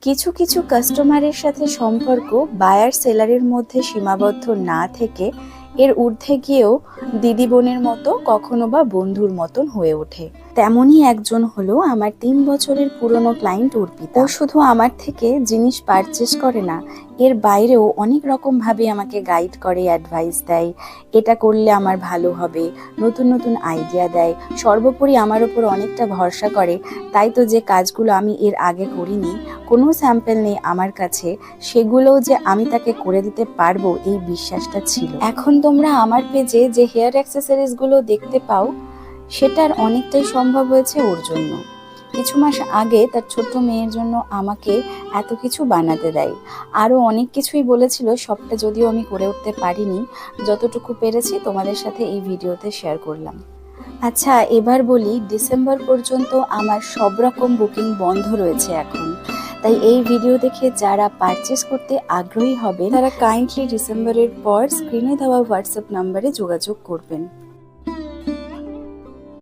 কিছু কিছু কাস্টমারের সাথে সম্পর্ক বায়ার সেলারের মধ্যে সীমাবদ্ধ না থেকে এর ঊর্ধ্বে গিয়েও দিদি বোনের মতো কখনো বা বন্ধুর মতন হয়ে ওঠে। তেমনই একজন হলো আমার 3 বছরের পুরনো ক্লায়েন্ট অর্পিতা। ও শুধু আমার থেকে জিনিস পারচেস করে না, এর বাইরেও অনেক রকম ভাবে আমাকে গাইড করে, অ্যাডভাইস দেয়, এটা করলে আমার ভালো হবে, নতুন নতুন আইডিয়া দেয়, সর্বোপরি আমার ওপর অনেকটা ভরসা করে। তাই তো যে কাজগুলো আমি এর আগে করিনি, কোনো স্যাম্পল নেই আমার কাছে, সেগুলোও যে আমি তাকে করে দিতে পারবো এই বিশ্বাসটা ছিল। এখন তোমরা আমার পেজে যে হেয়ার অ্যাক্সেসরিজগুলো দেখতে পাও, সেটার অনেকটাই সম্ভব হয়েছে ওর জন্য। কিছু মাস আগে তার ছোট্ট মেয়ের জন্য আমাকে এত কিছু বানাতে দেয়, আরও অনেক কিছুই বলেছিল, সবটা যদিও আমি করে উঠতে পারিনি, যতটুকু পেরেছি তোমাদের সাথে এই ভিডিওতে শেয়ার করলাম। আচ্ছা, এবার বলি, ডিসেম্বর পর্যন্ত আমার সব রকম বুকিং বন্ধ রয়েছে এখন। তাই এই ভিডিও দেখে যারা পারচেস করতে আগ্রহী হবে তারা কাইন্ডলি ডিসেম্বরের পর স্ক্রিনে দেওয়া হোয়াটসঅ্যাপ নাম্বারে যোগাযোগ করবেন।